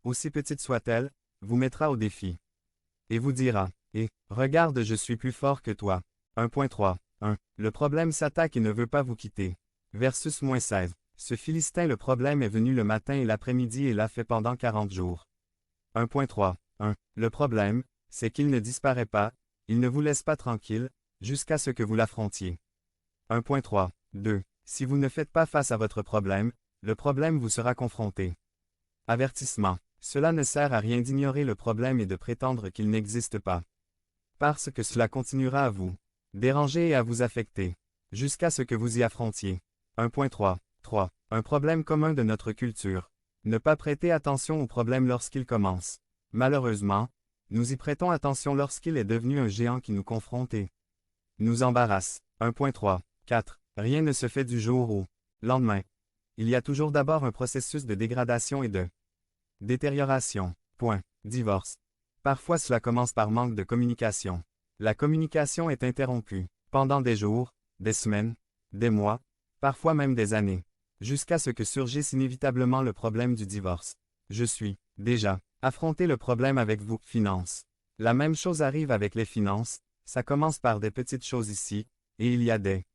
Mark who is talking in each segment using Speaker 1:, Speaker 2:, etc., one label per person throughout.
Speaker 1: aussi petite soit-elle, vous mettra au défi. Et vous dira, regarde, je suis plus fort que toi. 1.3. 1. Le problème s'attaque et ne veut pas vous quitter. Versus -16. Ce Philistin, le problème est venu le matin et l'après-midi et l'a fait pendant 40 jours. 1.3. 1. Le problème, c'est qu'il ne disparaît pas, il ne vous laisse pas tranquille, jusqu'à ce que vous l'affrontiez. 1.3. 2. Si vous ne faites pas face à votre problème, le problème vous sera confronté. Avertissement. Cela ne sert à rien d'ignorer le problème et de prétendre qu'il n'existe pas. Parce que cela continuera à vous déranger et à vous affecter, jusqu'à ce que vous y affrontiez. 1.3. 3. Un problème commun de notre culture. Ne pas prêter attention au problème lorsqu'il commence. Malheureusement, nous y prêtons attention lorsqu'il est devenu un géant qui nous confronte et nous embarrasse. 1.3. 4. Rien ne se fait du jour au lendemain. Il y a toujours d'abord un processus de dégradation et de détérioration. Point. Divorce. Parfois cela commence par manque de communication. La communication est interrompue pendant des jours, des semaines, des mois, parfois même des années, jusqu'à ce que surgisse inévitablement le problème du divorce. Je suis déjà affronté le problème avec vous, finances. La même chose arrive avec les finances, ça commence par des petites choses ici, et il y a des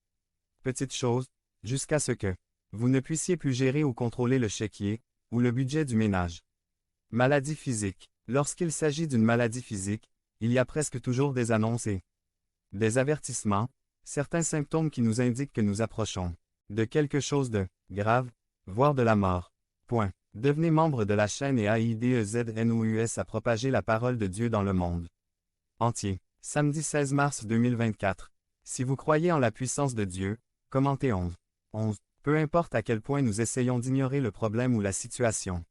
Speaker 1: petites choses, jusqu'à ce que vous ne puissiez plus gérer ou contrôler le chéquier, ou le budget du ménage. Maladie physique. Lorsqu'il s'agit d'une maladie physique, il y a presque toujours des annonces et des avertissements, certains symptômes qui nous indiquent que nous approchons de quelque chose de grave, voire de la mort. Point. Devenez membre de la chaîne et AIDEZNOUS à propager la parole de Dieu dans le monde entier. Samedi 16 mars 2024. Si vous croyez en la puissance de Dieu, commentez 11. 11. Peu importe à quel point nous essayons d'ignorer le problème ou la situation.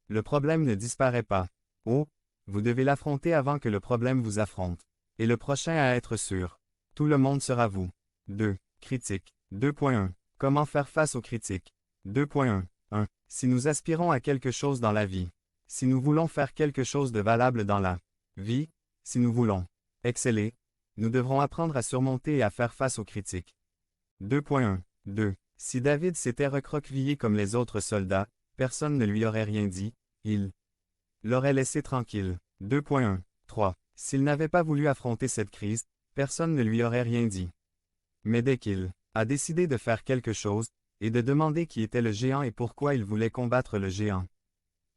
Speaker 1: Le problème ne disparaît pas. Oh, vous devez l'affronter avant que le problème vous affronte. Et le prochain à être sûr. Tout le monde sera vous. 2. Critique. 2.1. Comment faire face aux critiques. 2.1. 1. Si nous aspirons à quelque chose dans la vie. Si nous voulons faire quelque chose de valable dans la vie, si nous voulons exceller, nous devrons apprendre à surmonter et à faire face aux critiques. 2.1. 2. Si David s'était recroquevillé comme les autres soldats, personne ne lui aurait rien dit, il l'aurait laissé tranquille. 2.1. 3. S'il n'avait pas voulu affronter cette crise, personne ne lui aurait rien dit. Mais dès qu'il a décidé de faire quelque chose, et de demander qui était le géant et pourquoi il voulait combattre le géant,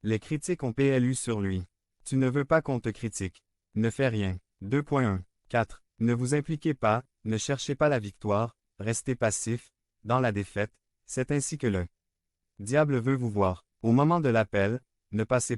Speaker 1: les critiques ont PLU sur lui. Tu ne veux pas qu'on te critique. Ne fais rien. 2.1. 4. Ne vous impliquez pas, ne cherchez pas la victoire, restez passif, dans la défaite, c'est ainsi que le diable veut vous voir. Au moment de l'appel, ne passez